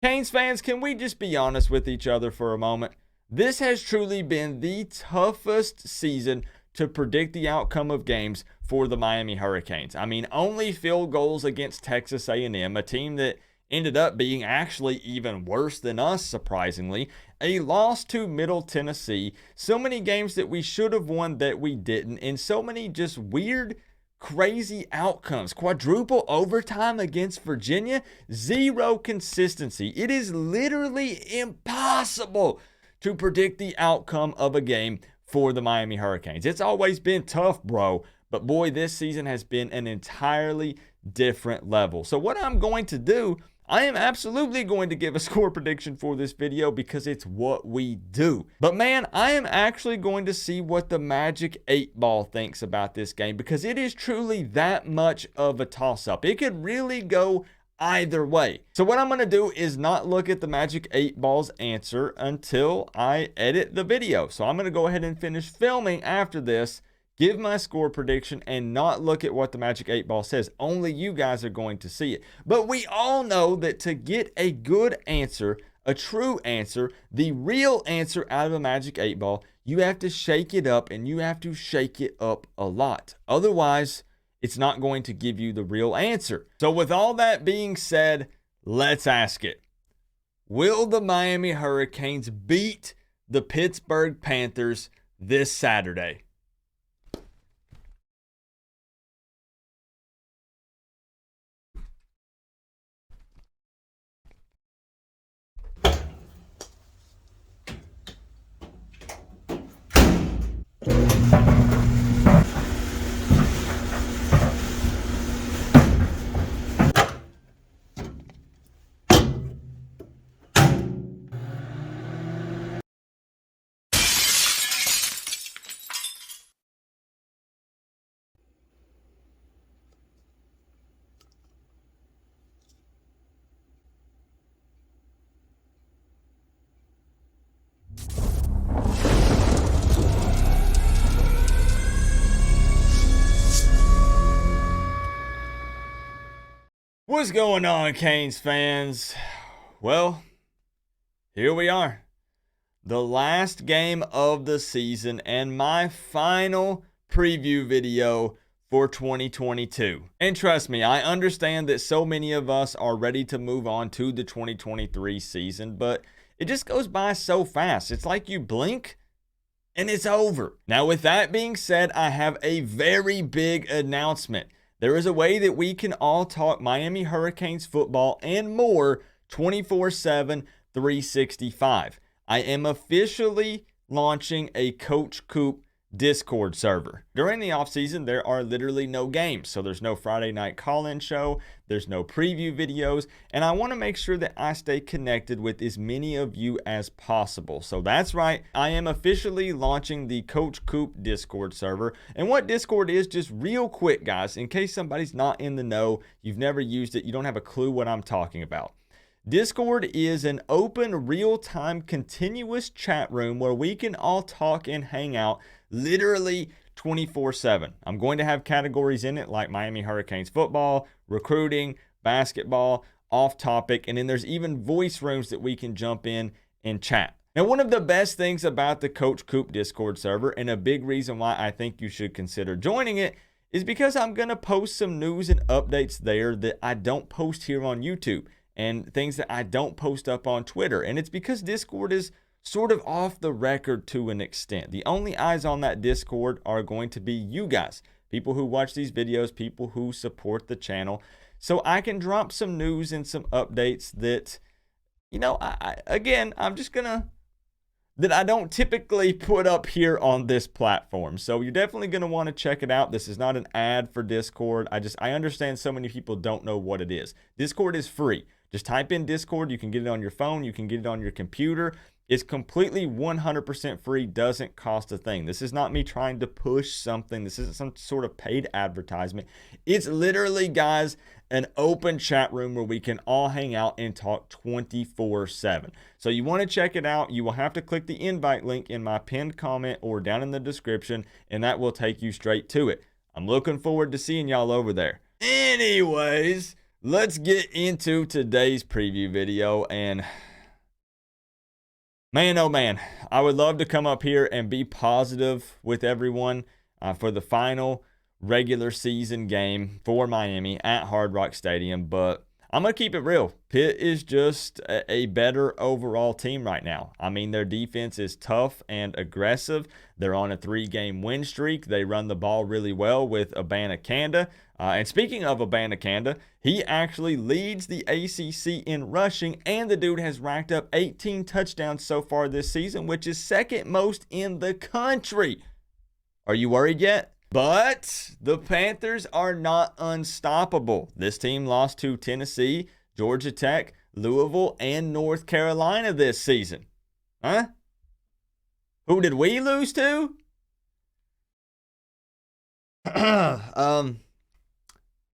Canes fans, can we just be honest with each other for a moment? This has truly been the toughest season to predict the outcome of games for the Miami Hurricanes. I mean, only field goals against Texas A&M, a team that ended up being actually even worse than us, surprisingly. A loss to Middle Tennessee. So many games that we should have won that we didn't. And so many just weird, crazy outcomes. Quadruple overtime against Virginia. Zero consistency. It is literally impossible to predict the outcome of a game for the Miami Hurricanes. It's always been tough, bro. But boy, this season has been an entirely different level. So what I'm going to do, I am absolutely going to give a score prediction for this video because it's what we do. But man, I am actually going to see what the Magic 8 Ball thinks about this game because it is truly that much of a toss-up. It could really go either way. So what I'm going to do is not look at the Magic 8 Ball's answer until I edit the video. So I'm going to go ahead and finish filming after this, give my score prediction, and not look at what the Magic 8 Ball says. Only you guys are going to see it. But we all know that to get a good answer, a true answer, the real answer out of a Magic 8 Ball, you have to shake it up, and you have to shake it up a lot. Otherwise, it's not going to give you the real answer. So with all that being said, let's ask it. Will the Miami Hurricanes beat the Pittsburgh Panthers this Saturday? What's going on, Canes fans? Well, here we are. The last game of the season and my final preview video for 2022. And trust me, I understand that so many of us are ready to move on to the 2023 season, but it just goes by so fast. It's like you blink and it's over. Now, with that being said, I have a very big announcement. There is a way that we can all talk Miami Hurricanes football and more 24/7, 365. I am officially launching a Coach Coop Discord server. During the offseason, there are literally no games. So there's no Friday night call-in show. There's no preview videos. And I want to make sure that I stay connected with as many of you as possible. So that's right. I am officially launching the Coach Coop Discord server. And what Discord is, just real quick, guys, in case somebody's not in the know, you've never used it, you don't have a clue what I'm talking about. Discord is an open, real-time, continuous chat room where we can all talk and hang out literally 24/7. I'm going to have categories in it like Miami Hurricanes football, recruiting, basketball, off topic, and then there's even voice rooms that we can jump in and chat. Now, one of the best things about the Coach Coop Discord server, and a big reason why I think you should consider joining it, is because I'm going to post some news and updates there that I don't post here on YouTube, and things that I don't post up on Twitter. And it's because Discord is sort of off the record to an extent. The only eyes on that Discord are going to be you guys, people who watch these videos, people who support the channel. So I can drop some news and some updates that, you know, I'm just gonna, that I don't typically put up here on this platform. So you're definitely going to want to check it out. This is not an ad for Discord. I understand so many people don't know what it is. Discord is free. Just type in Discord. You can get it on your phone. You can get it on your computer. It's completely 100% free, doesn't cost a thing. This is not me trying to push something. This isn't some sort of paid advertisement. It's literally, guys, an open chat room where we can all hang out and talk 24/7. So you want to check it out. You will have to click the invite link in my pinned comment or down in the description, and that will take you straight to it. I'm looking forward to seeing y'all over there. Anyways, let's get into today's preview video. And man, oh man, I would love to come up here and be positive with everyone for the final regular season game for Miami at Hard Rock Stadium, but I'm going to keep it real. Pitt is just a better overall team right now. I mean, their defense is tough and aggressive. They're on a 3-game win streak. They run the ball really well with Abanikanda. And speaking of Abanikanda, he actually leads the ACC in rushing, and the dude has racked up 18 touchdowns so far this season, which is second most in the country. Are you worried yet? But the Panthers are not unstoppable. This team lost to Tennessee, Georgia Tech, Louisville, and North Carolina this season. Huh? Who did we lose to?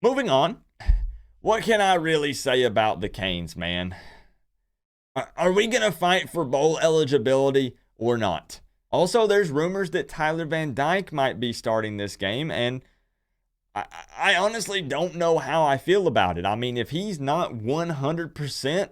Moving on. What can I really say about the Canes, man? Are we going to fight for bowl eligibility or not? Also, there's rumors that Tyler Van Dyke might be starting this game, and I honestly don't know how I feel about it. I mean, if he's not 100%,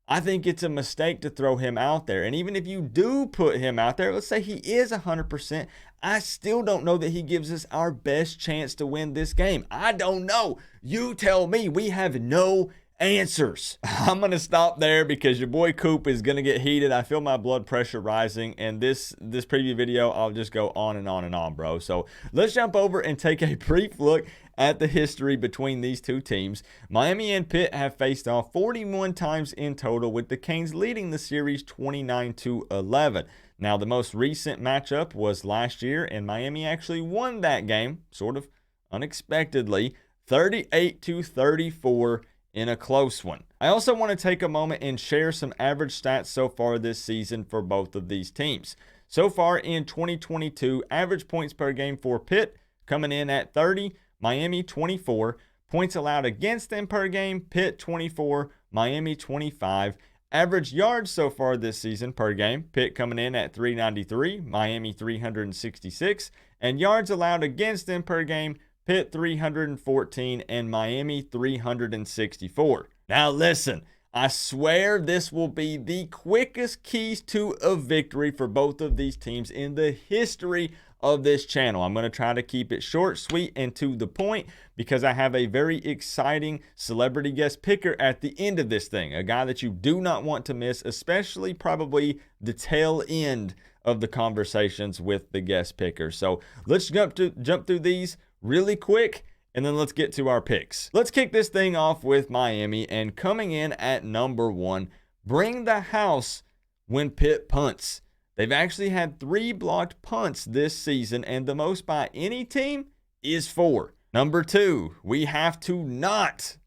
I think it's a mistake to throw him out there. And even if you do put him out there, let's say he is 100%, I still don't know that he gives us our best chance to win this game. I don't know. You tell me. We have no answers. I'm going to stop there because your boy Coop is going to get heated. I feel my blood pressure rising, and this preview video, I'll just go on and on and on, bro. So let's jump over and take a brief look at the history between these two teams. Miami and Pitt have faced off 41 times in total, with the Canes leading the series 29-11. Now, the most recent matchup was last year, and Miami actually won that game, sort of unexpectedly, 38-34 in a close one. I also want to take a moment and share some average stats so far this season for both of these teams. So far in 2022, average points per game for Pitt coming in at 30, Miami 24. Points allowed against them per game, Pitt 24, Miami 25. Average yards so far this season per game, Pitt coming in at 393, Miami 366. And yards allowed against them per game, Pitt 314 and Miami 364. Now listen, I swear this will be the quickest keys to a victory for both of these teams in the history of this channel. I'm going to try to keep it short, sweet, and to the point because I have a very exciting celebrity guest picker at the end of this thing. A guy that you do not want to miss, especially probably the tail end of the conversations with the guest picker. So let's jump through these really quick, and then let's get to our picks. Let's kick this thing off with Miami, and coming in at number 1, bring the house when Pitt punts. They've actually had 3 blocked punts this season, and the most by any team is 4. Number 2, we have to not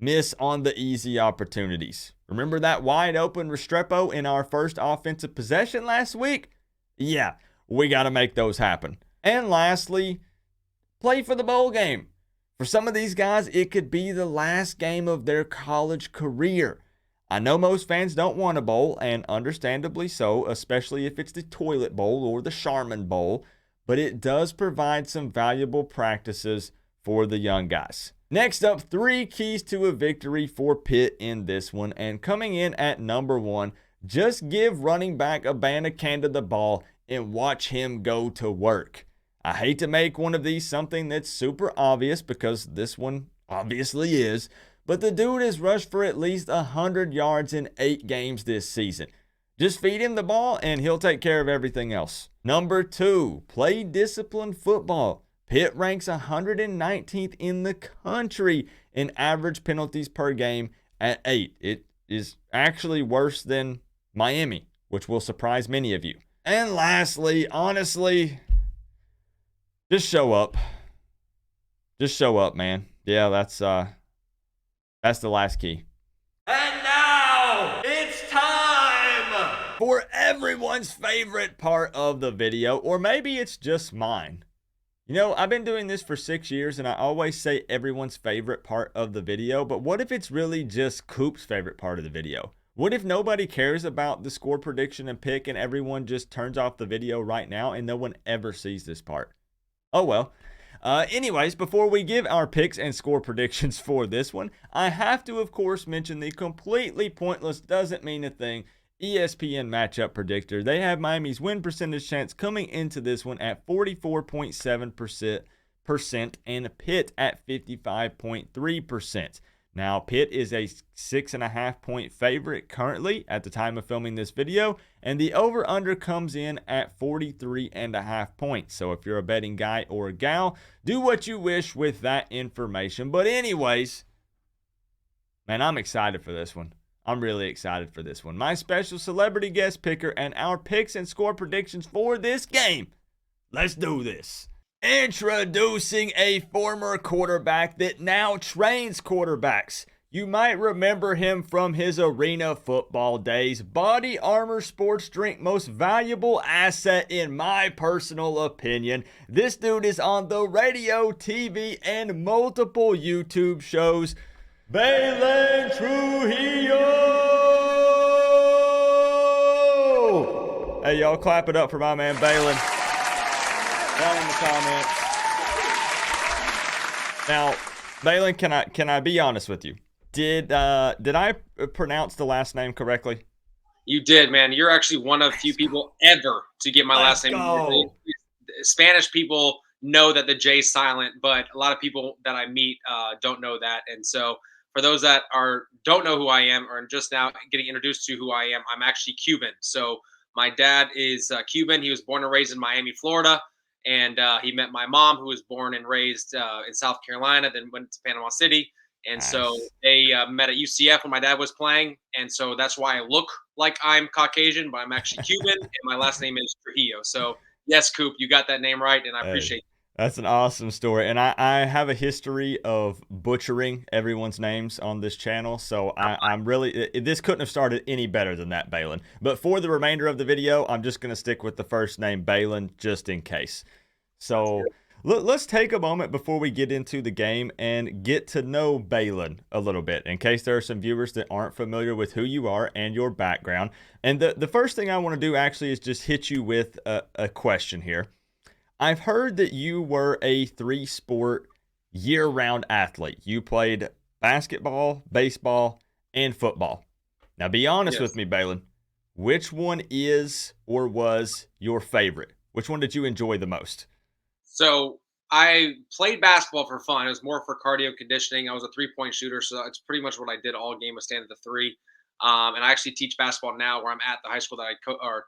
miss on the easy opportunities. Remember that wide open Restrepo in our first offensive possession last week? Yeah, we got to make those happen. And lastly, play for the bowl game. For some of these guys, it could be the last game of their college career. I know most fans don't want a bowl, and understandably so, especially if it's the Toilet Bowl or the Charmin Bowl, but it does provide some valuable practices for the young guys. Next up, 3 keys to a victory for Pitt in this one, and coming in at number 1, just give running back Abanikanda the ball and watch him go to work. I hate to make one of these something that's super obvious because this one obviously is, but the dude has rushed for at least 100 yards in 8 games this season. Just feed him the ball and he'll take care of everything else. Number 2, play disciplined football. Pitt ranks 119th in the country in average penalties per game at 8. It is actually worse than Miami, which will surprise many of you. And lastly, honestly, just show up. Just show up, man. Yeah, that's the last key. And now it's time for everyone's favorite part of the video, or maybe it's just mine. You know, I've been doing this for 6 years, and I always say everyone's favorite part of the video, but what if it's really just Coop's favorite part of the video? What if nobody cares about the score prediction and pick, and everyone just turns off the video right now, and no one ever sees this part? Oh well. Anyways, before we give our picks and score predictions for this one, I have to, of course, mention the completely pointless, doesn't mean a thing, ESPN matchup predictor. They have Miami's win percentage chance coming into this one at 44.7% and Pitt at 55.3%. Now, Pitt is a 6.5 point favorite currently at the time of filming this video, and the over-under comes in at 43.5 points. So if you're a betting guy or a gal, do what you wish with that information. But anyways, man, I'm excited for this one. I'm really excited for this one. My special celebrity guest picker and our picks and score predictions for this game. Let's do this. Introducing a former quarterback that now trains quarterbacks. You might remember him from his arena football days. Body Armor sports drink, most valuable asset in my personal opinion. This dude is on the radio, TV, and multiple YouTube shows. Baylen Trujillo! Hey, y'all clap it up for my man Baylen. Down in the comments. Now, Baylen, can I be honest with you? Did I pronounce the last name correctly? You did, man. You're actually one of few people ever to get my last name. Go. Spanish people know that the J is silent, but a lot of people that I meet don't know that. And so for those that don't know who I am or just now getting introduced to who I am, I'm actually Cuban. So my dad is Cuban. He was born and raised in Miami, Florida. And he met my mom, who was born and raised in South Carolina, then went to Panama City. And Nice. so they met at UCF when my dad was playing. And so that's why I look like I'm Caucasian, but I'm actually Cuban. And my last name is Trujillo. So, yes, Coop, you got that name right. And I appreciate it. That's an awesome story. And I have a history of butchering everyone's names on this channel. So I'm really, this couldn't have started any better than that, Baylen. But for the remainder of the video, I'm just going to stick with the first name, Baylen, just in case. So let's take a moment before we get into the game and get to know Baylen a little bit, in case there are some viewers that aren't familiar with who you are and your background. And the first thing I want to do actually is just hit you with a question here. I've heard that you were a 3-sport year-round athlete. You played basketball, baseball, and football. Now, be honest with me, Baylen. Which one is or was your favorite? Which one did you enjoy the most? So I played basketball for fun. It was more for cardio conditioning. I was a 3-point shooter, so it's pretty much what I did all game was stand at the 3. And I actually teach basketball now where I'm at the high school that I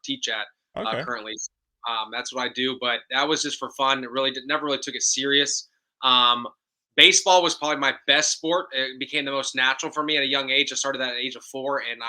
teach at currently. That's what I do, but that was just for fun. It really never really took it serious. Baseball was probably my best sport. It became the most natural for me at a young age. I started at the age of 4, and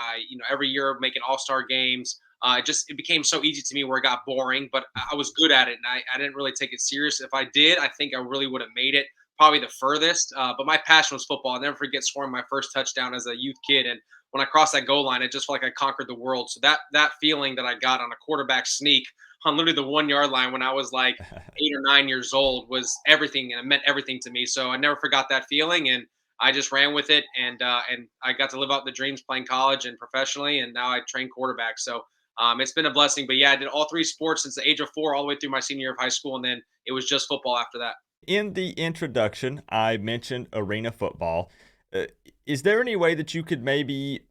every year making all-star games. It became so easy to me where it got boring, but I was good at it, and I didn't really take it serious. If I did, I think I really would have made it probably the furthest. But my passion was football. I'll never forget scoring my first touchdown as a youth kid, and when I crossed that goal line, it just felt like I conquered the world. So that feeling that I got on a quarterback sneak on literally the 1-yard line when I was like 8 or 9 years old was everything, and it meant everything to me. So I never forgot that feeling, and I just ran with it, and I got to live out the dreams playing college and professionally, and now I train quarterbacks. So it's been a blessing. But yeah, I did all 3 sports since the age of 4 all the way through my senior year of high school, and then it was just football after that. In the introduction, I mentioned arena football. Is there any way that you could maybe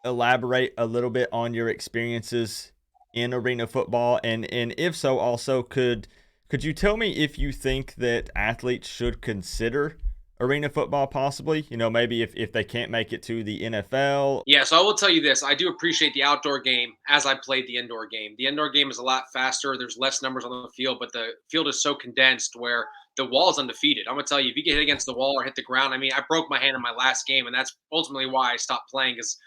elaborate a little bit on your experiences in arena football? And if so, also, could you tell me if you think that athletes should consider arena football possibly? Maybe if they can't make it to the NFL. Yeah, so I will tell you this. I do appreciate the outdoor game as I played the indoor game. The indoor game is a lot faster. There's less numbers on the field, but the field is so condensed where the wall is undefeated. I'm going to tell you, if you get hit against the wall or hit the ground, I mean, I broke my hand in my last game, and that's ultimately why I stopped playing because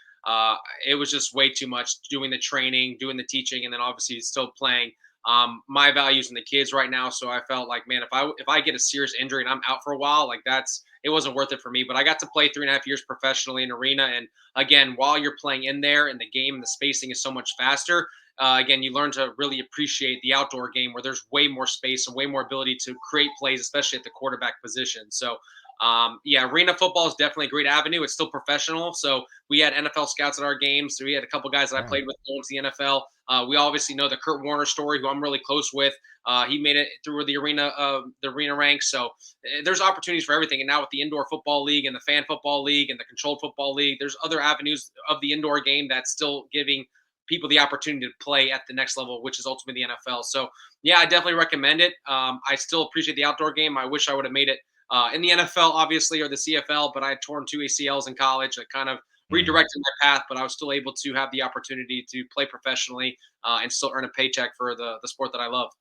it was just way too much doing the training, doing the teaching, and then obviously still playing. My values in the kids right now, so I felt like, man, if I get a serious injury and I'm out for a while, like it wasn't worth it for me. But I got to play 3.5 years professionally in arena, and again, while you're playing in there and the game and the spacing is so much faster, again, you learn to really appreciate the outdoor game where there's way more space and way more ability to create plays, especially at the quarterback position. So Yeah, arena football is definitely a great avenue. It's still professional. So we had NFL scouts at our games. So we had a couple guys that I Yeah. played with going to the NFL. We obviously know the Kurt Warner story, who I'm really close with. He made it through the arena ranks. So there's opportunities for everything. And now with the indoor football league and the fan football league and the controlled football league, there's other avenues of the indoor game that's still giving people the opportunity to play at the next level, which is ultimately the NFL. So yeah, I definitely recommend it. I still appreciate the outdoor game. I wish I would have made it in the NFL, obviously, or the CFL, but I had torn 2 ACLs in college. I kind of Mm. redirected my path, but I was still able to have the opportunity to play professionally and still earn a paycheck for the sport that I love.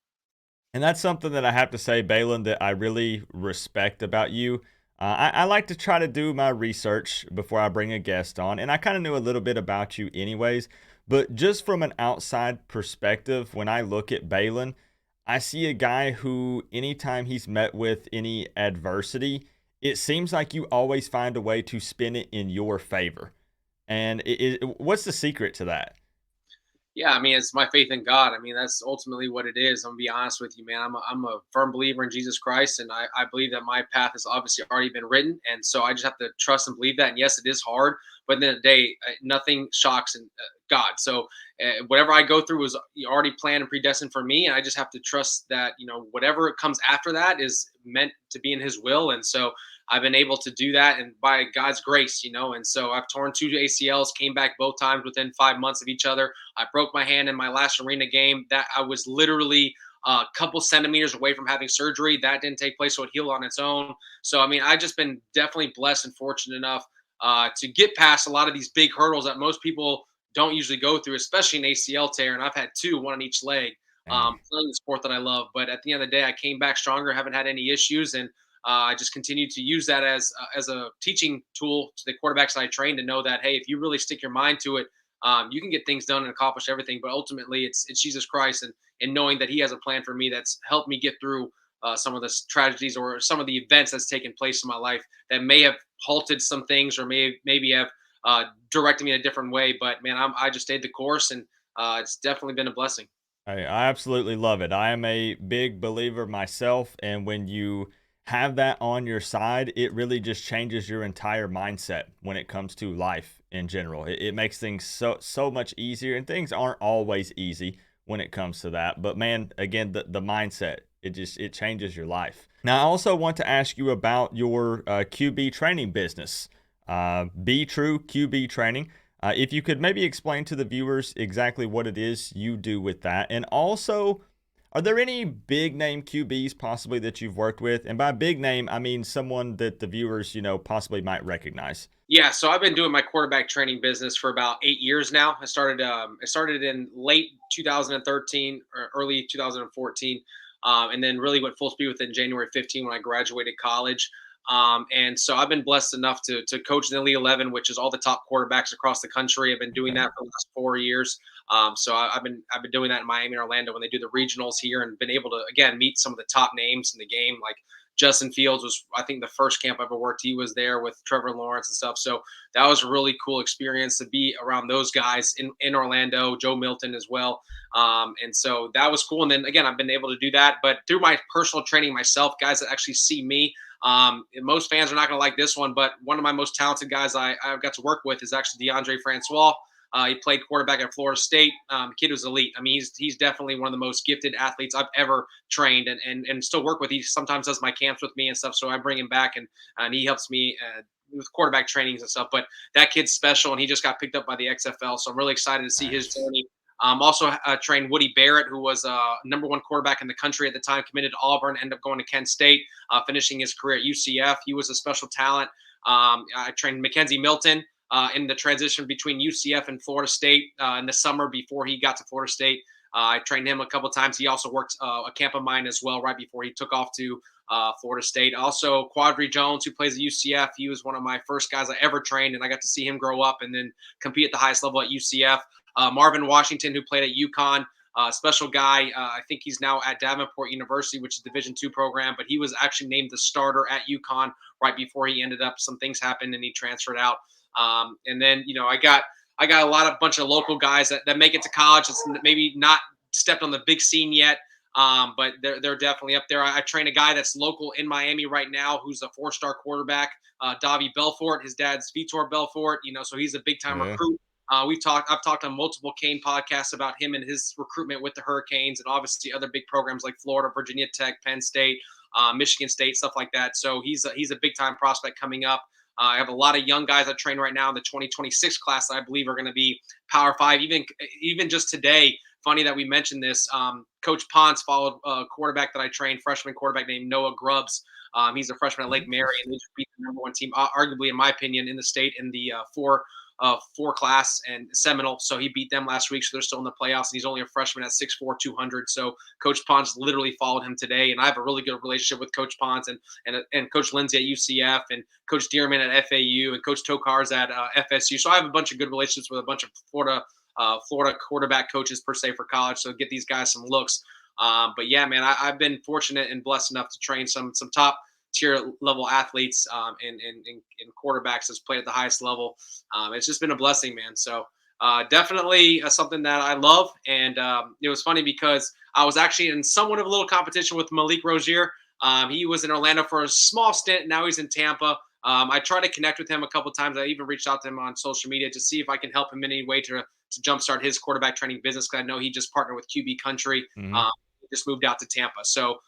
And that's something that I have to say, Baylen, that I really respect about you. I like to try to do my research before I bring a guest on, and I kind of knew a little bit about you anyways. But just from an outside perspective, when I look at Baylen, I see a guy who, anytime he's met with any adversity, it seems like you always find a way to spin it in your favor. And what's the secret to that? Yeah, I mean, it's my faith in God. I mean, that's ultimately what it is. I'm gonna be honest with you, man. I'm a firm believer in Jesus Christ, and I believe that my path has obviously already been written, and so I just have to trust and believe that. And yes, it is hard, but at the end of the day, nothing shocks God. So whatever I go through was already planned and predestined for me, and I just have to trust that whatever comes after that is meant to be in His will, and so I've been able to do that, and by God's grace, and so I've torn 2 ACLs, came back both times within 5 months of each other. I broke my hand in my last arena game. That I was literally a couple centimeters away from having surgery. That didn't take place, so it healed on its own. So I mean, I've just been definitely blessed and fortunate enough to get past a lot of these big hurdles that most people don't usually go through, especially an ACL tear. And I've had two, one on each leg, Dang. playing the sport that I love. But at the end of the day, I came back stronger, haven't had any issues, and I just continue to use that as a teaching tool to the quarterbacks that I train to know that, hey, if you really stick your mind to it, you can get things done and accomplish everything. But ultimately, it's Jesus Christ and knowing that He has a plan for me that's helped me get through some of the tragedies or some of the events that's taken place in my life that may have halted some things or maybe have directed me in a different way. But man, I just stayed the course, and it's definitely been a blessing. I absolutely love it. I am a big believer myself, and when you have that on your side, it really just changes your entire mindset when it comes to life in general. It makes things so much easier, and things aren't always easy when it comes to that. But man, again, the mindset, it changes your life. Now, I also want to ask you about your QB training business, Be True QB Training. If you could maybe explain to the viewers exactly what it is you do with that. And also, are there any big name QBs possibly that you've worked with? And by big name, I mean someone that the viewers, possibly might recognize. Yeah, so I've been doing my quarterback training business for about 8 years now. I started in late 2013 or early 2014, and then really went full speed within January 15 when I graduated college. And so I've been blessed enough to coach in the Elite 11, which is all the top quarterbacks across the country. I've been doing Okay. that for the last 4 years. I've been doing that in Miami and Orlando when they do the regionals here, and been able to again meet some of the top names in the game, like Justin Fields was, I think, the first camp I ever worked. He was there with Trevor Lawrence and stuff. So that was a really cool experience to be around those guys in Orlando, Joe Milton as well. And so that was cool. And then again, I've been able to do that, but through my personal training myself, guys that actually see me. Most fans are not going to like this one, but one of my most talented guys I've got to work with is actually DeAndre Francois. He played quarterback at Florida State. Kid was elite. I mean, he's definitely one of the most gifted athletes I've ever trained and still work with. He sometimes does my camps with me and stuff, so I bring him back and he helps me with quarterback trainings and stuff. But that kid's special, and he just got picked up by the XFL, so I'm really excited to see his Nice. journey. Also trained Woody Barrett, who was number one quarterback in the country at the time, committed to Auburn, ended up going to Kent State, finishing his career at UCF. He was a special talent. I trained Mackenzie Milton in the transition between UCF and Florida State in the summer before he got to Florida State. I trained him a couple of times. He also worked a camp of mine as well right before he took off to Florida State. Also, Quadri Jones, who plays at UCF, he was one of my first guys I ever trained, and I got to see him grow up and then compete at the highest level at UCF. Marvin Washington, who played at UConn, special guy. I think he's now at Davenport University, which is a Division II program, but he was actually named the starter at UConn right before he ended up. Some things happened and he transferred out. And then I got a bunch of local guys that make it to college. It's maybe not stepped on the big scene yet. But they're definitely up there. I train a guy that's local in Miami right now who's a 4-star quarterback, Davi Belfort. His dad's Vitor Belfort, so he's a big time Yeah. recruit. I've talked on multiple Kane podcasts about him and his recruitment with the Hurricanes, and obviously other big programs like Florida, Virginia Tech, Penn State, Michigan State, stuff like that. So he's a big time prospect coming up. I have a lot of young guys I train right now in the 2026 class that I believe are going to be Power Five. Even just today, funny that we mentioned this. Coach Ponce followed a quarterback that I trained, freshman quarterback named Noah Grubbs. He's a freshman at Lake Mary, and they just beat the number one team, arguably in my opinion, in the state in the four class and Seminole. So he beat them last week, so they're still in the playoffs. And he's only a freshman at 6'4", 200. So Coach Ponce literally followed him today, and I have a really good relationship with Coach Ponce and Coach Lindsay at UCF and Coach Dearman at FAU and Coach Tokar's at FSU. So I have a bunch of good relationships with a bunch of Florida quarterback coaches per se for college. So get these guys some looks. But yeah, man, I've been fortunate and blessed enough to train some top tier level athletes and quarterbacks that's played at the highest level. It's just been a blessing, man. So definitely something that I love. And it was funny because I was actually in somewhat of a little competition with Malik Rozier. He was in Orlando for a small stint. Now he's in Tampa. I tried to connect with him a couple of times. I even reached out to him on social media to see if I can help him in any way to jumpstart his quarterback training business, because I know he just partnered with QB Country. Mm-hmm. He just moved out to Tampa. So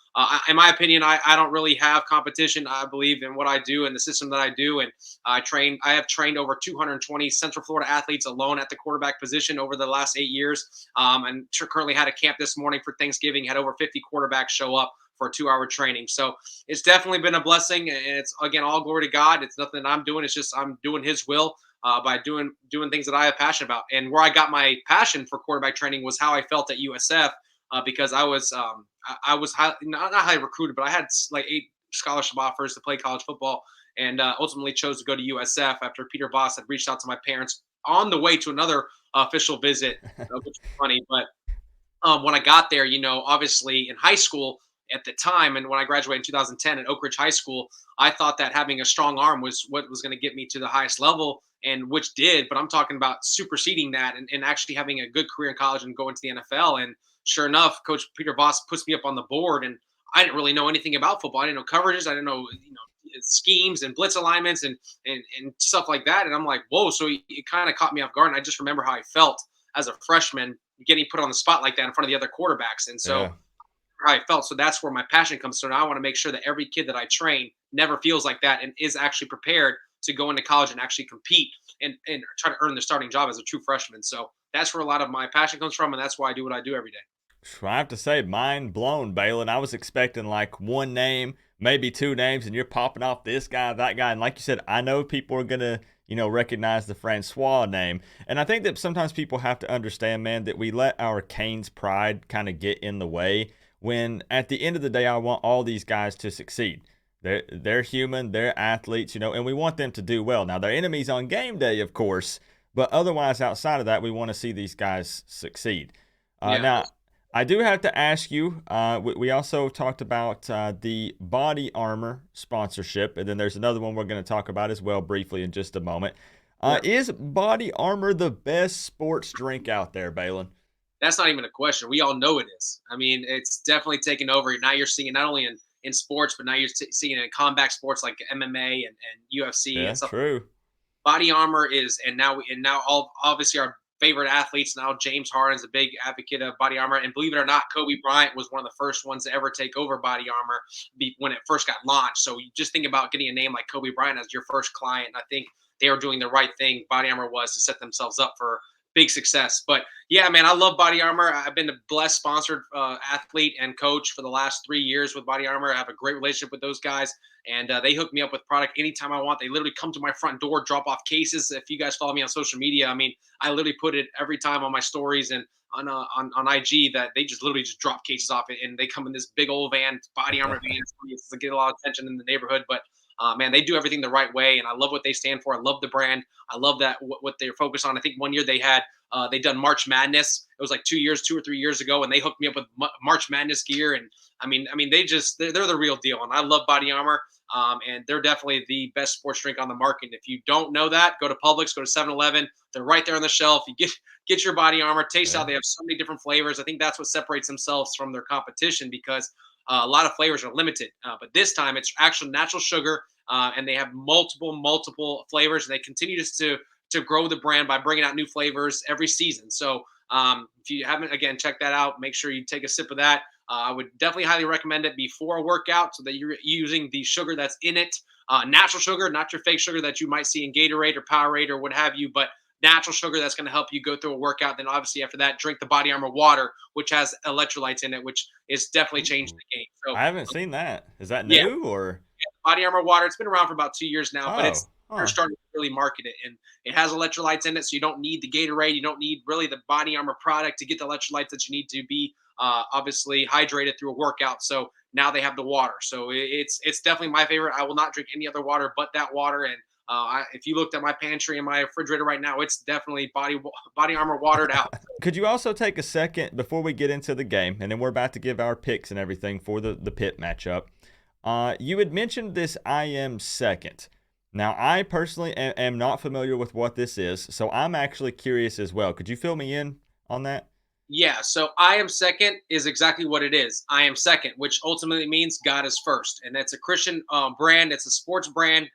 in my opinion, I don't really have competition. I believe in what I do and the system that I do. And I have trained over 220 Central Florida athletes alone at the quarterback position over the last 8 years. And currently had a camp this morning for Thanksgiving, had over 50 quarterbacks show up for a 2-hour training. So it's definitely been a blessing. And it's, again, all glory to God. It's nothing that I'm doing. It's just I'm doing his will by doing things that I have passion about. And where I got my passion for quarterback training was how I felt at USF, because I was not highly recruited, but I had like 8 scholarship offers to play college football, and ultimately chose to go to USF after Peter Boss had reached out to my parents on the way to another official visit, which was funny. But when I got there, obviously in high school at the time, and when I graduated in 2010 at Oak Ridge High School, I thought that having a strong arm was what was going to get me to the highest level, and which did. But I'm talking about superseding that and actually having a good career in college and going to the NFL. And sure enough, Coach Peter Voss puts me up on the board, and I didn't really know anything about football. I didn't know coverages. I didn't know schemes and blitz alignments and stuff like that. And I'm like, whoa! So it kind of caught me off guard. And I just remember how I felt as a freshman getting put on the spot like that in front of the other quarterbacks. And so how I felt. So that's where my passion comes. So now I want to make sure that every kid that I train never feels like that and is actually prepared to go into college and actually compete and try to earn the starting job as a true freshman. So that's where a lot of my passion comes from, and that's why I do what I do every day. I have to say, mind blown, Baylen. I was expecting like one name, maybe 2 names, and you're popping off this guy, that guy. And like you said, I know people are going to, recognize the Francois name. And I think that sometimes people have to understand, man, that we let our Canes pride kind of get in the way when at the end of the day, I want all these guys to succeed. They're human, they're athletes, and we want them to do well. Now, they're enemies on game day, of course, but otherwise, outside of that, we want to see these guys succeed. Now, I do have to ask you, we also talked about the body armor sponsorship, and then there's another one we're going to talk about as well briefly in just a moment. Is body armor the best sports drink out there, Baylen? That's not even a question. We all know it is. I mean, it's definitely taken over. Now you're seeing it not only in sports, but now you're seeing it in combat sports like MMA and UFC and stuff. True. Body armor is, and now all obviously our favorite athletes now. James Harden's a big advocate of body armor, and believe it or not, Kobe Bryant was one of the first ones to ever take over body armor when it first got launched. So you just think about getting a name like Kobe Bryant as your first client. And I think they were doing the right thing. Body armor was to set themselves up for big success. But yeah, man, I love body armor. I've been a blessed sponsored athlete and coach for the last 3 years with body armor. I have a great relationship with those guys, and they hook me up with product anytime I want. They literally come to my front door, drop off cases. If you guys follow me on social media, I mean, I literally put it every time on my stories and on IG that they just literally just drop cases off it, and they come in this big old van, body armor van, to get a lot of attention in the neighborhood. But man, they do everything the right way, and I love what they stand for. I love the brand. I love that what they're focused on. I think one year they done March Madness. It was like 2 or 3 years ago, and they hooked me up with March Madness gear. And I mean, they're the real deal, and I love body armor. And they're definitely the best sports drink on the market. And if you don't know that, go to Publix, go to 7-Eleven. They're right there on the shelf. You get your body armor, taste Yeah. out. They have so many different flavors. I think that's what separates themselves from their competition because a lot of flavors are limited. But this time it's actual natural sugar, and they have multiple flavors. And they continue just to grow the brand by bringing out new flavors every season. So if you haven't, again, check that out. Make sure you take a sip of that. I would definitely highly recommend it before a workout so that you're using the sugar that's in it. Natural sugar, not your fake sugar that you might see in Gatorade or Powerade or what have you, but natural sugar that's going to help you go through a workout. Then obviously after that, drink the Body Armor water, which has electrolytes in it, which is definitely changed Ooh. the game. So I haven't seen that. Is that yeah, new or? Body Armor water. It's been around for about 2 years now, but Oh, it's they're huh. starting to really market it, and it has electrolytes in it, so you don't need the Gatorade. You don't need really the Body Armor product to get the electrolytes that you need to be obviously hydrated through a workout. So now they have the water, so it's definitely my favorite. I will not drink any other water but that water. And if you looked at my pantry and my refrigerator right now, it's definitely Body Armor watered out. Could you also take a second before we get into the game, and then we're about to give our picks and everything for the Pitt matchup? You had mentioned this I am second. Now, I personally am not familiar with what this is, so I'm actually curious as well. Could you fill me in on that? Yeah, so I am second is exactly what it is. I am second, which ultimately means God is first, and that's a Christian brand. It's a sports brand.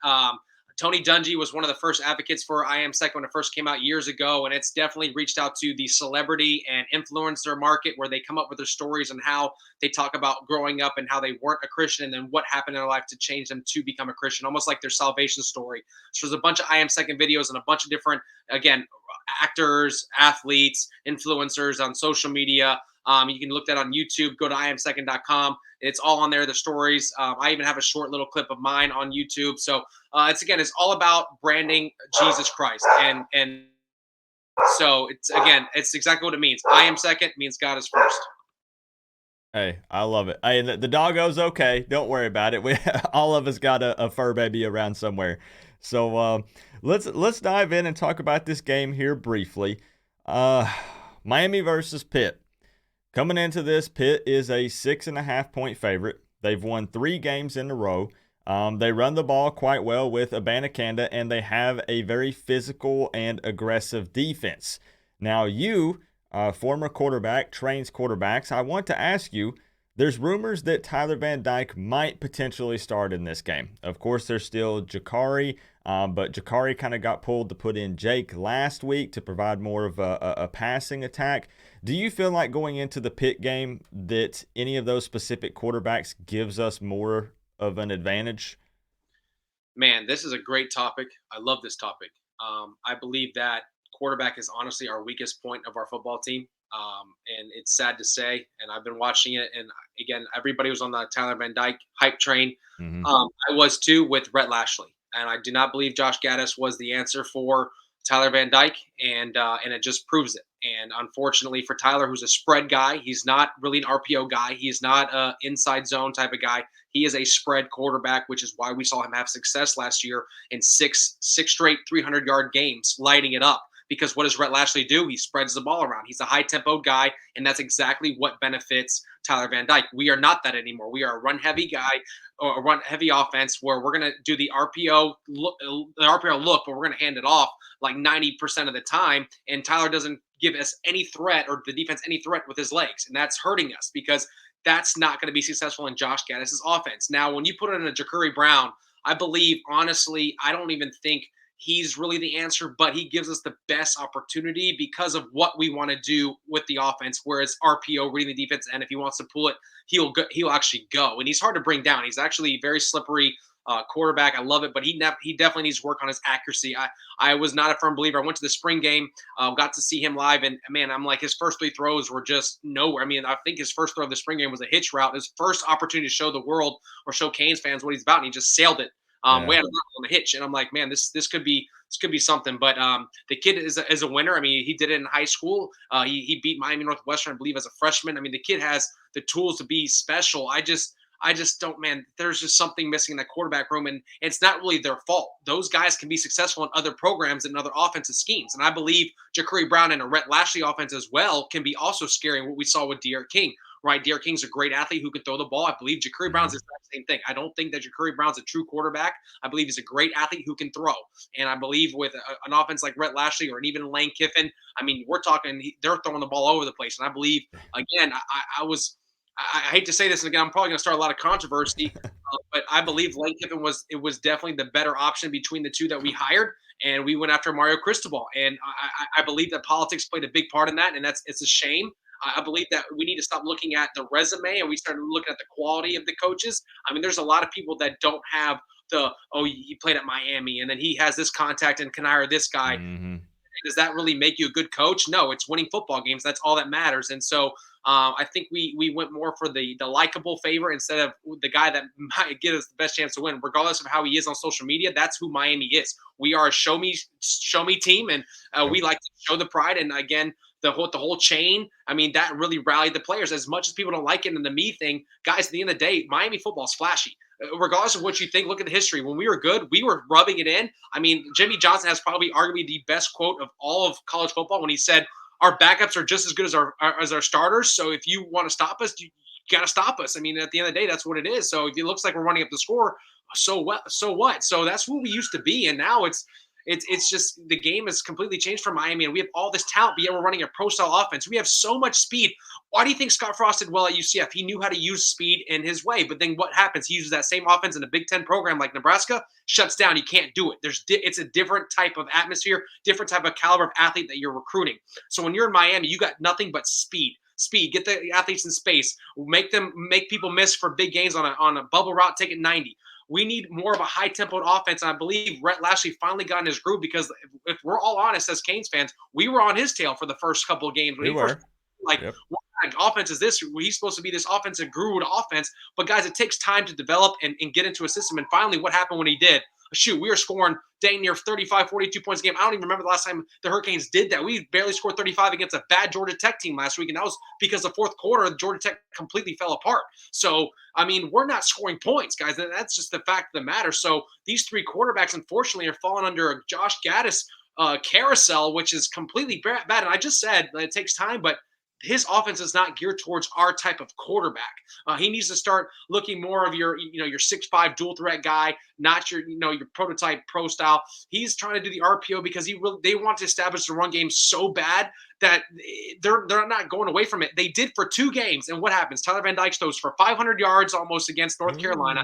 Tony Dungy was one of the first advocates for I am second when it first came out years ago, and it's definitely reached out to the celebrity and influencer market where they come up with their stories and how they talk about growing up and how they weren't a Christian and then what happened in their life to change them to become a Christian, almost like their salvation story. So there's a bunch of I am second videos and a bunch of different, again, actors, athletes, influencers on social media. You can look that on YouTube. Go to iamsecond.com. It's all on there, the stories. I even have a short little clip of mine on YouTube. So it's all about branding Jesus Christ. And so it's exactly what it means. I am second means God is first. Hey, I love it. Hey, the doggo's okay. Don't worry about it. We all of us got a fur baby around somewhere. So let's dive in and talk about this game here briefly. Uh, Miami versus Pitt. Coming into this, Pitt is a 6.5 point favorite. They've won 3 games in a row. They run the ball quite well with Abanikanda, and they have a very physical and aggressive defense. Now, you, former quarterback, trains quarterbacks, I want to ask you, there's rumors that Tyler Van Dyke might potentially start in this game. Of course, there's still Jakari, but Jakari kind of got pulled to put in Jake last week to provide more of a passing attack. Do you feel like going into the Pitt game that any of those specific quarterbacks gives us more of an advantage? Man, this is a great topic. I love this topic. I believe that quarterback is honestly our weakest point of our football team. And it's sad to say. And I've been watching it. And again, everybody was on the Tyler Van Dyke hype train. Mm-hmm. I was too with Rhett Lashley. And I do not believe Josh Gaddis was the answer for Tyler Van Dyke. And it just proves it. And unfortunately for Tyler, who's a spread guy, he's not really an RPO guy. He's not an inside zone type of guy. He is a spread quarterback, which is why we saw him have success last year in six straight 300-yard games, lighting it up. Because what does Rhett Lashley do? He spreads the ball around. He's a high-tempo guy, and that's exactly what benefits Tyler Van Dyke. We are not that anymore. We are a run-heavy guy or a run-heavy offense where we're going to do the RPO look, but we're going to hand it off like 90% of the time, and Tyler doesn't give us any threat or the defense any threat with his legs, and that's hurting us because that's not going to be successful in Josh Gaddis' offense. Now, when you put it in a Jacurri Brown, I believe, honestly, I don't even think he's really the answer, but he gives us the best opportunity because of what we want to do with the offense, whereas RPO reading the defense, and if he wants to pull it, he'll actually go. And he's hard to bring down. He's actually very slippery quarterback. I love it, but he definitely needs to work on his accuracy. I was not a firm believer. I went to the spring game, got to see him live, and man, I'm like, his first 3 throws were just nowhere. I mean, I think his first throw of the spring game was a hitch route. His first opportunity to show the world or show Canes fans what he's about, and he just sailed it. Yeah. We had a on the hitch, and I'm like, man, this could be something. But the kid is a winner. I mean, he did it in high school. He beat Miami Northwestern, I believe, as a freshman. I mean, the kid has the tools to be special. I just don't, man. There's just something missing in that quarterback room, and it's not really their fault. Those guys can be successful in other programs and other offensive schemes, and I believe Jacurri Brown and a Rhett Lashley offense as well can be also scary. What we saw with De'Aaron King, right? Derrick King's a great athlete who can throw the ball. I believe Ja'Cory Brown's the exact same thing. I don't think that Ja'Cory Brown's a true quarterback. I believe he's a great athlete who can throw. And I believe with an offense like Rhett Lashley or even Lane Kiffin, I mean, we're talking, they're throwing the ball over the place. And I believe, again, I hate to say this, and again, I'm probably going to start a lot of controversy, but I believe Lane Kiffin was definitely the better option between the two that we hired, and we went after Mario Cristobal, and I believe that politics played a big part in that, and it's a shame. I believe that we need to stop looking at the resume and we start looking at the quality of the coaches. I mean, there's a lot of people that don't have he played at Miami and then he has this contact and can hire this guy. Mm-hmm. Does that really make you a good coach? No, it's winning football games. That's all that matters. And so I think we went more for the likable favor instead of the guy that might give us the best chance to win, regardless of how he is on social media. That's who Miami is. We are a show me team, and we like to show the pride. And again, the whole chain. I mean, that really rallied the players. As much as people don't like it and the me thing, guys, at the end of the day, Miami football is flashy. Regardless of what you think, look at the history. When we were good, we were rubbing it in. I mean, Jimmy Johnson has probably arguably the best quote of all of college football when he said, "Our backups are just as good as our starters. So if you want to stop us, you got to stop us." I mean, at the end of the day, that's what it is. So if it looks like we're running up the score, so what? So what? So that's who we used to be, and now it's just the game has completely changed for Miami, and we have all this talent, but yet we're running a pro-style offense. We have so much speed. Why do you think Scott Frost did well at UCF? He knew how to use speed in his way, but then what happens? He uses that same offense in a Big Ten program like Nebraska, shuts down. You can't do it. It's a different type of atmosphere, different type of caliber of athlete that you're recruiting. So when you're in Miami, you got nothing but speed. Get the athletes in space, make people miss for big gains on a bubble route, take it 90. We need more of a high-tempoed offense, and I believe Rhett Lashley finally got in his groove because if we're all honest as Canes fans, we were on his tail for the first couple of games. We were. What kind of offense is this? He's supposed to be this offensive guru to offense, but guys, it takes time to develop and get into a system, and finally what happened when he did? Shoot, we were scoring dang near 35, 42 points a game. I don't even remember the last time the Hurricanes did that. We barely scored 35 against a bad Georgia Tech team last week, and that was because the fourth quarter, Georgia Tech completely fell apart. So, I mean, we're not scoring points, guys. That's just the fact of the matter. So these three quarterbacks, unfortunately, are falling under a Josh Gaddis carousel, which is completely bad. And I just said that it takes time, but his offense is not geared towards our type of quarterback. He needs to start looking more of your 6'5" dual threat guy, not your prototype pro style. He's trying to do the RPO because they want to establish the run game so bad that they're not going away from it. They did for 2 games, and what happens? Tyler Van Dyke throws for 500 yards almost against North Carolina.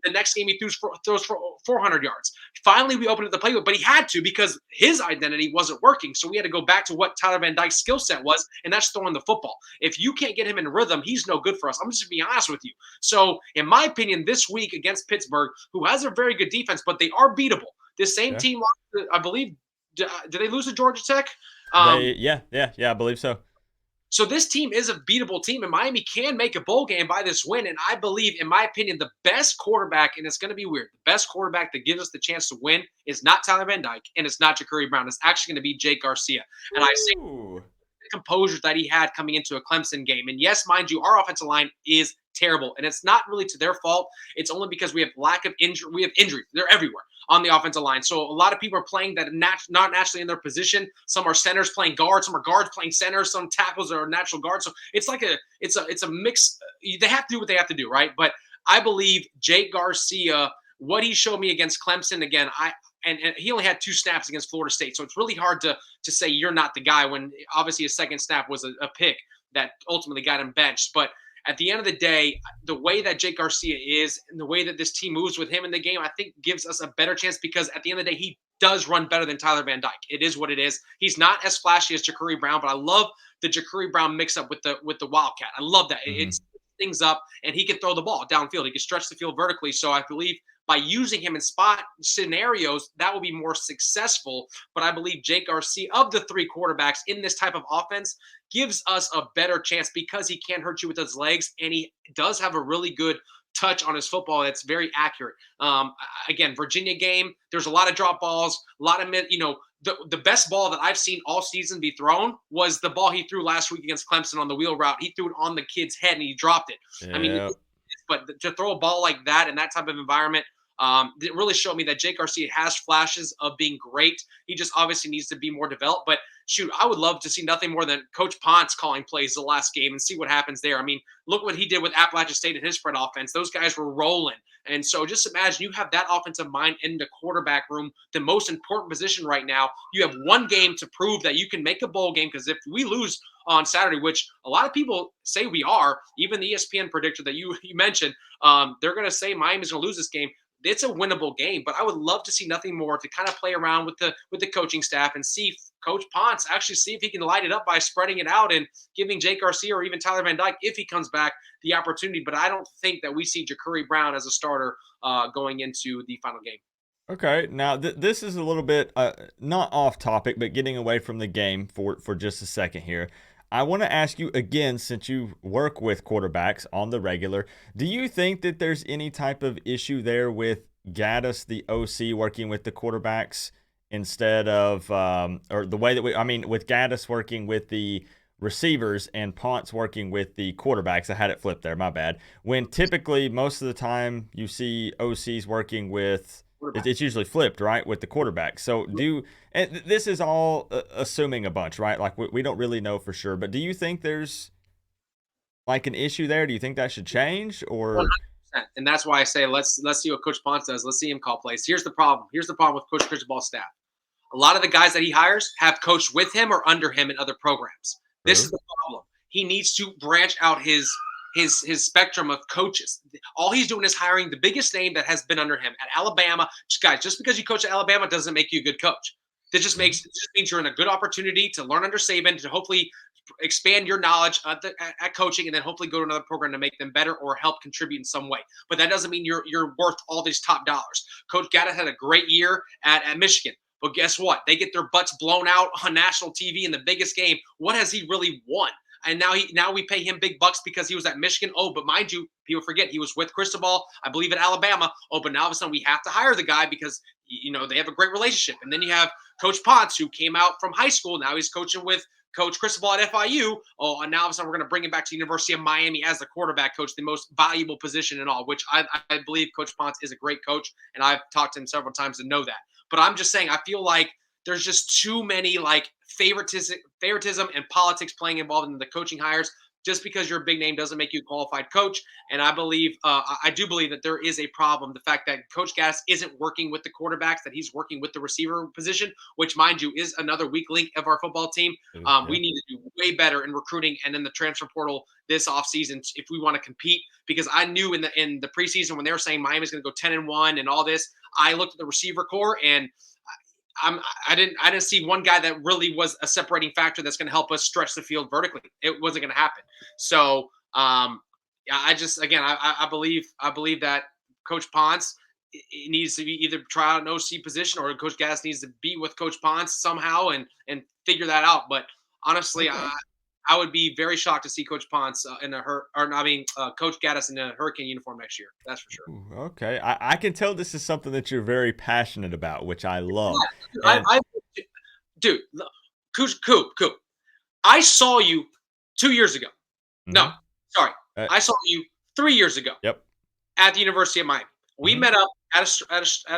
The next game he throws for 400 yards. Finally, we opened up the playbook, but he had to because his identity wasn't working. So we had to go back to what Tyler Van Dyke's skill set was, and that's throwing the football. If you can't get him in rhythm, he's no good for us. I'm just going to be honest with you. So, in my opinion, this week against Pittsburgh, who has a very good defense, but they are beatable. This same team, I believe, did they lose to Georgia Tech? Yeah, I believe so. So this team is a beatable team, and Miami can make a bowl game by this win. And I believe, in my opinion, the best quarterback, and it's going to be weird, the best quarterback that gives us the chance to win is not Tyler Van Dyke, and it's not Ja'Cory Brown. It's actually going to be Jake Garcia. And I say the composure that he had coming into a Clemson game. And yes, mind you, our offensive line is terrible, and it's not really to their fault. It's only because we have lack of injury. We have injuries. They're everywhere on the offensive line. So a lot of people are playing that not naturally in their position. Some are centers playing guards. Some are guards playing centers. Some tackles are natural guards. So it's like it's a mix. They have to do what they have to do, right? But I believe Jake Garcia, what he showed me against Clemson, again, and he only had 2 snaps against Florida State. So it's really hard to say you're not the guy when obviously his second snap was a pick that ultimately got him benched. But at the end of the day, the way that Jake Garcia is and the way that this team moves with him in the game, I think gives us a better chance because at the end of the day, he does run better than Tyler Van Dyke. It is what it is. He's not as flashy as Ja'Cory Brown, but I love the Ja'Cory Brown mix-up with the Wildcat. I love that. Mm-hmm. It's things up, and he can throw the ball downfield. He can stretch the field vertically. So I believe by using him in spot scenarios, that will be more successful. But I believe Jake Garcia, of the 3 quarterbacks in this type of offense, gives us a better chance because he can hurt you with his legs, and he does have a really good touch on his football that's very accurate. Again, Virginia game, there's a lot of drop balls, a lot of the best ball that I've seen all season be thrown was the ball he threw last week against Clemson on the wheel route. He threw it on the kid's head and he dropped it. Yeah. I mean, but to throw a ball like that in that type of environment, It really showed me that Jake Garcia has flashes of being great. He just obviously needs to be more developed. But shoot, I would love to see nothing more than Coach Ponce calling plays the last game and see what happens there. I mean, look what he did with Appalachian State and his spread offense. Those guys were rolling. And so just imagine you have that offensive mind in the quarterback room, the most important position right now. You have one game to prove that you can make a bowl game, because if we lose on Saturday, which a lot of people say we are, even the ESPN predictor that you mentioned, they're going to say Miami's going to lose this game. It's a winnable game, but I would love to see nothing more to kind of play around with the coaching staff and see if Coach Ponce actually see if he can light it up by spreading it out and giving Jake Garcia or even Tyler Van Dyke, if he comes back, the opportunity. But I don't think that we see Ja'Cory Brown as a starter going into the final game. Okay, now this is a little bit not off topic, but getting away from the game for just a second here. I want to ask you again, since you work with quarterbacks on the regular, do you think that there's any type of issue there with Gaddis, the OC, working with the quarterbacks instead of, or the way that with Gaddis working with the receivers and Ponce working with the quarterbacks? I had it flipped there, my bad. When typically most of the time you see OCs working with, it's usually flipped, right, with the quarterback. So and this is all assuming a bunch, right? Like we don't really know for sure. But do you think there's like an issue there? Do you think that should change, or? 100%. And that's why I say let's see what Coach Ponce does. Let's see him call plays. Here's the problem. Here's the problem with Coach Cristobal's staff. A lot of the guys that he hires have coached with him or under him in other programs. This is the problem. He needs to branch out his spectrum of coaches. All he's doing is hiring the biggest name that has been under him at Alabama. Just because you coach at Alabama doesn't make you a good coach. It just means you're in a good opportunity to learn under Saban, to hopefully expand your knowledge at coaching, and then hopefully go to another program to make them better or help contribute in some way. But that doesn't mean you're worth all these top dollars. Coach Gaddis had a great year at Michigan. But guess what? They get their butts blown out on national TV in the biggest game. What has he really won? And now we pay him big bucks because he was at Michigan. Oh, but mind you, people forget he was with Cristobal, I believe, at Alabama. Oh, but now all of a sudden we have to hire the guy because they have a great relationship. And then you have Coach Ponce, who came out from high school. Now he's coaching with Coach Cristobal at FIU. Oh, and now all of a sudden we're going to bring him back to University of Miami as the quarterback coach, the most valuable position in all. Which I believe Coach Ponce is a great coach, and I've talked to him several times to know that. But I'm just saying, I feel like there's just too many like favoritism and politics playing involved in the coaching hires. Just because you're a big name doesn't make you a qualified coach. And I do believe that there is a problem. The fact that Coach Gaddis isn't working with the quarterbacks, that he's working with the receiver position, which, mind you, is another weak link of our football team. We need to do way better in recruiting and in the transfer portal this offseason if we want to compete. Because I knew in the preseason when they were saying Miami's going to go 10-1 and all this, I looked at the receiver core and I didn't see one guy that really was a separating factor that's going to help us stretch the field vertically. It wasn't going to happen. So I believe that Coach Ponce needs to be either try out an OC position, or Coach Gaddis needs to be with Coach Ponce somehow and figure that out. But honestly, okay. I would be very shocked to see Coach Ponce Coach Gaddis in a Hurricane uniform next year. That's for sure. Ooh, okay, I can tell this is something that you're very passionate about, which I love. Dude, Coop, I saw you 2 years ago. Mm-hmm. No, sorry, I saw you 3 years ago. Yep. At the University of Miami, we met up at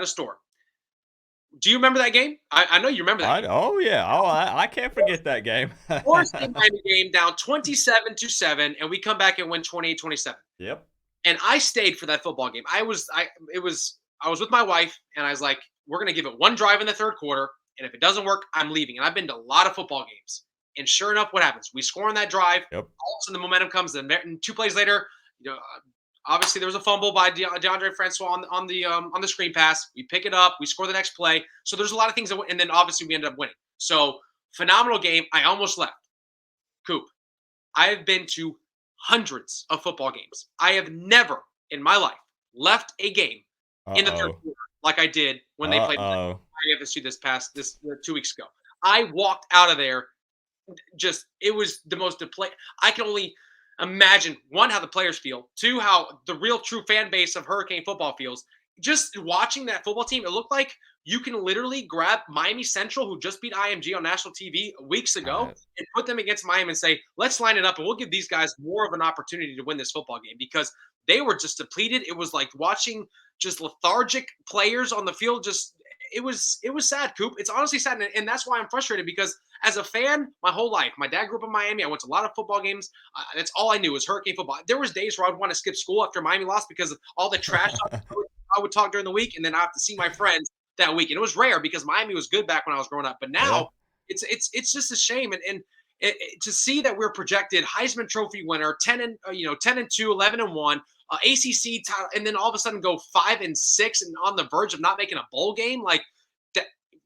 a store. Do you remember that game? I know you remember that game. Oh, yeah. Oh, I can't forget that game. Forest Miami game down 27-7, and we come back and win 28-27. Yep. And I stayed for that football game. I was with my wife, and I was like, we're going to give it one drive in the third quarter, and if it doesn't work, I'm leaving. And I've been to a lot of football games. And sure enough, what happens? We score on that drive. Yep. All of a sudden, the momentum comes. And 2 plays later, obviously, there was a fumble by DeAndre Francois on the screen pass. We pick it up. We score the next play. So there's a lot of things and then obviously we ended up winning. So phenomenal game. I almost left. Coop, I have been to hundreds of football games. I have never in my life left a game in the third quarter like I did when they played IFSU this 2 weeks ago. I walked out of there. It was the most I can only imagine, one, how the players feel, two, how the real true fan base of Hurricane football feels. just watching that football team, it looked like you can literally grab Miami Central, who just beat IMG on national TV weeks ago, and put them against Miami and say, let's line it up and we'll give these guys more of an opportunity to win this football game, because they were just depleted. It was like watching just lethargic players on the field. It was sad, Coop. It's honestly sad. And that's why I'm frustrated, because as a fan, my whole life, my dad grew up in Miami. I went to a lot of football games. That's all I knew was Hurricane football. There was days where I would want to skip school after Miami lost because of all the trash I would talk during the week, and then I have to see my friends that week. And it was rare because Miami was good back when I was growing up. But now it's just a shame. And to see that we're projected Heisman Trophy winner, 10-2, 11-1, ACC title, and then all of a sudden go 5-6 and on the verge of not making a bowl game, like that,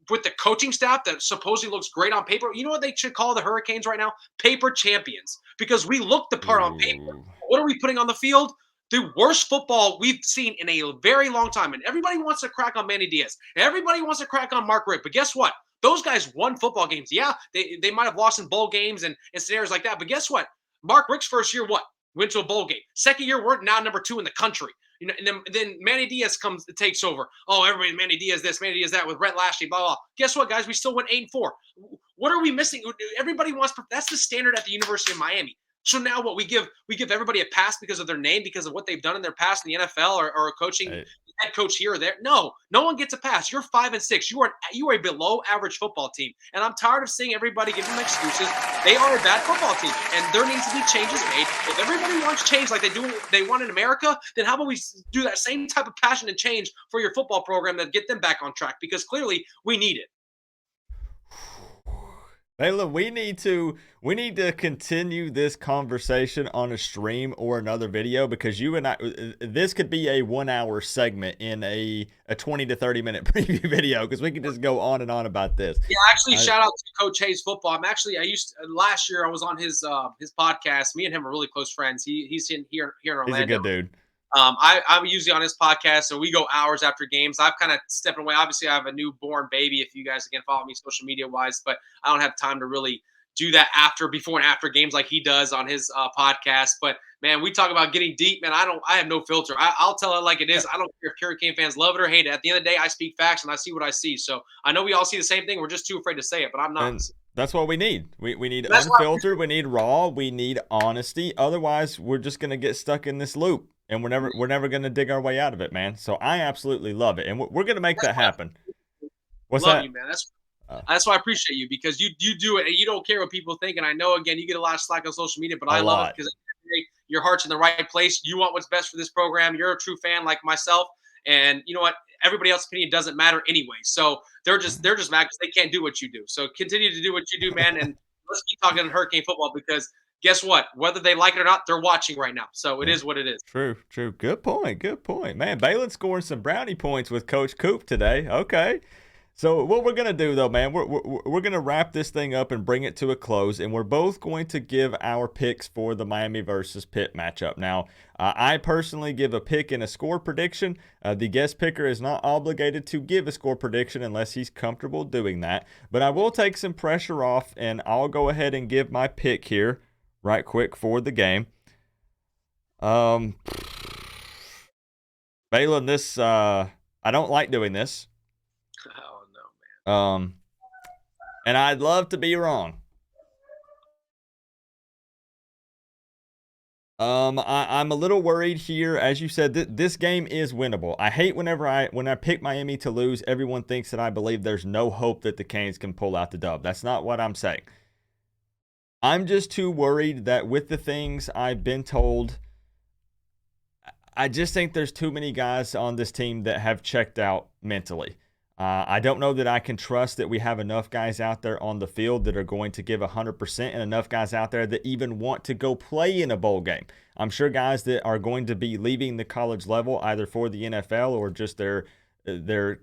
with the coaching staff that supposedly looks great on paper. You know what they should call the Hurricanes right now? Paper champions, because we look the part on paper. What are we putting on the field? The worst football we've seen in a very long time. And everybody wants to crack on Manny Diaz. Everybody wants to crack on Mark Richt. But guess what? Those guys won football games. Yeah, they might have lost in bowl games and scenarios like that. But guess what? Mark Richt's first year, went to a bowl game. Second year, we're now number 2 in the country. And then Manny Diaz takes over. Oh, everybody, Manny Diaz this, Manny Diaz that, with Brett Lashley, blah, blah. Guess what, guys? We still went 8-4. What are we missing? Everybody wants – that's the standard at the University of Miami. So now what, we give everybody a pass because of their name, because of what they've done in their past in the NFL or a coaching head coach here or there? No one gets a pass. You're 5-6. You are a below average football team. And I'm tired of seeing everybody give them excuses. They are a bad football team, and there needs to be changes made. If everybody wants change like they want in America, then how about we do that same type of passion and change for your football program that get them back on track? Because clearly we need it. Baylen, we need to continue this conversation on a stream or another video, because you and I, this could be a 1-hour segment in a 20 to 30 minute preview video, because we can just go on and on about this. Yeah, actually, shout out to Coach Hayes Football. Last year I was on his podcast. Me and him are really close friends. He's here in Orlando. He's a good dude. I'm usually on his podcast, so we go hours after games. I've kind of stepped away. Obviously, I have a newborn baby, if you guys, again, follow me social media-wise, but I don't have time to really do that before and after games like he does on his podcast. But, man, we talk about getting deep, man. I have no filter. I'll tell it like it is. I don't care if Hurricane fans love it or hate it. At the end of the day, I speak facts, and I see what I see. So I know we all see the same thing. We're just too afraid to say it, but I'm not. And that's what we need. We need unfiltered. We need raw. We need honesty. Otherwise, we're just going to get stuck in this loop. And we're never going to dig our way out of it, man. So I absolutely love it, and we're going to make that happen. What's that? Love you, man. That's why I appreciate you, because you do it and you don't care what people think. And I know, again, you get a lot of slack on social media, but I love it because your heart's in the right place. You want what's best for this program. You're a true fan like myself, and you know what? Everybody else's opinion doesn't matter anyway. So they're just mad because they can't do what you do. So continue to do what you do, man, and let's keep talking Hurricane football, because guess what? Whether they like it or not, they're watching right now. So it is what it is. True. Good point. Man, Baylen scoring some brownie points with Coach Coop today. Okay. So what we're going to do, though, man, we're going to wrap this thing up and bring it to a close, and we're both going to give our picks for the Miami versus Pitt matchup. Now, I personally give a pick and a score prediction. The guest picker is not obligated to give a score prediction unless he's comfortable doing that. But I will take some pressure off, and I'll go ahead and give my pick here right quick for the game. Baylen, this I don't like doing this. Oh no, man. And I'd love to be wrong. I'm a little worried here. As you said, this game is winnable. I hate when I pick Miami to lose, everyone thinks that I believe there's no hope that the Canes can pull out the dub. That's not what I'm saying. I'm just too worried that with the things I've been told, I just think there's too many guys on this team that have checked out mentally. I don't know that I can trust that we have enough guys out there on the field that are going to give 100%, and enough guys out there that even want to go play in a bowl game. I'm sure guys that are going to be leaving the college level either for the NFL or just their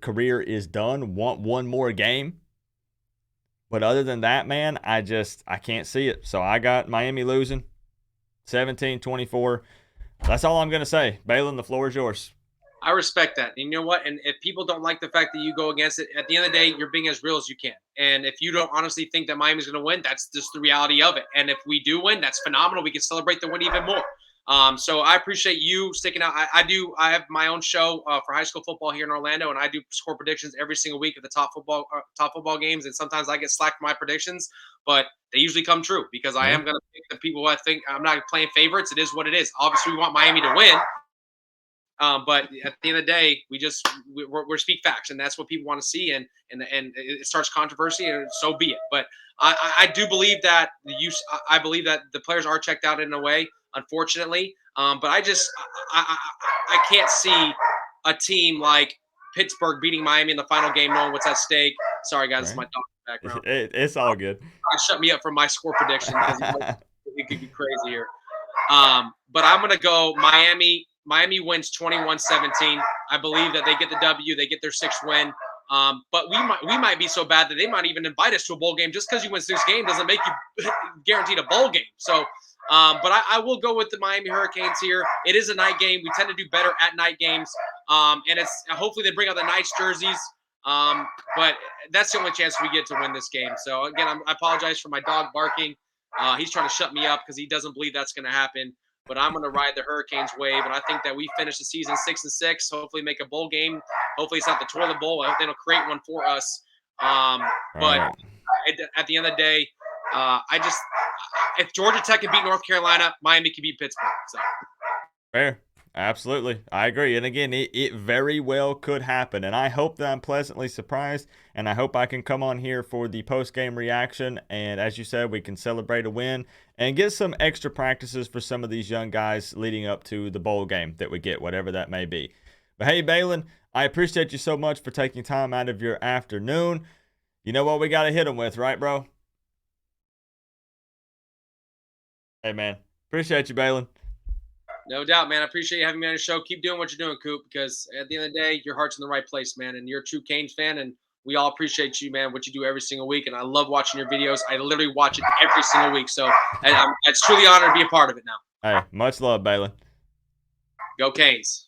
career is done want one more game. But other than that, man, I can't see it. So I got Miami losing 17-24. That's all I'm going to say. Baylen, the floor is yours. I respect that. And you know what? And if people don't like the fact that you go against it, at the end of the day, you're being as real as you can. And if you don't honestly think that Miami's going to win, that's just the reality of it. And if we do win, that's phenomenal. We can celebrate the win even more. So I appreciate you sticking out. I have my own show for high school football here in Orlando, and I do score predictions every single week at the top football games. And sometimes I get slack for my predictions, but they usually come true because I Yeah. am going to pick the people who I think. I'm not playing favorites. It is what it is. Obviously, we want Miami to win. But at the end of the day, we speak facts, and that's what people want to see, and it starts controversy, and so be it. But I do believe that I believe that the players are checked out in a way, unfortunately. But I can't see a team like Pittsburgh beating Miami in the final game, knowing what's at stake. Sorry, guys, this is my Right. dog in the background. It's all good. Shut me up from my score prediction because it could be crazy here. But I'm going to go Miami. Miami wins 21-17. I believe that they get the W. They get their sixth win. But we might be so bad that they might even invite us to a bowl game. Just because you win six games doesn't make you guaranteed a bowl game. So, but I will go with the Miami Hurricanes here. It is a night game. We tend to do better at night games. And it's hopefully they bring out the Knights jerseys. But that's the only chance we get to win this game. So again, I apologize for my dog barking. He's trying to shut me up because he doesn't believe that's going to happen. But I'm going to ride the Hurricanes wave, and I think that we finish the season 6-6. Hopefully, make a bowl game. Hopefully, it's not the toilet bowl. I hope they don't create one for us. But Right. at the end of the day, if Georgia Tech can beat North Carolina, Miami can beat Pittsburgh. So Fair. Absolutely. I agree. And again, it very well could happen. And I hope that I'm pleasantly surprised. And I hope I can come on here for the post game reaction. And as you said, we can celebrate a win and get some extra practices for some of these young guys leading up to the bowl game that we get, whatever that may be. But hey, Baylen, I appreciate you so much for taking time out of your afternoon. You know what we got to hit them with, right, bro? Hey, man. Appreciate you, Baylen. no doubt, man. I appreciate you having me on the show. Keep doing what you're doing, Coop, because at the end of the day, your heart's in the right place, man. And you're a true Canes fan, and we all appreciate you, man, what you do every single week. And I love watching your videos. I literally watch it every single week. So it's truly an honor to be a part of it now. Hey, much love, Baylen. Go Canes.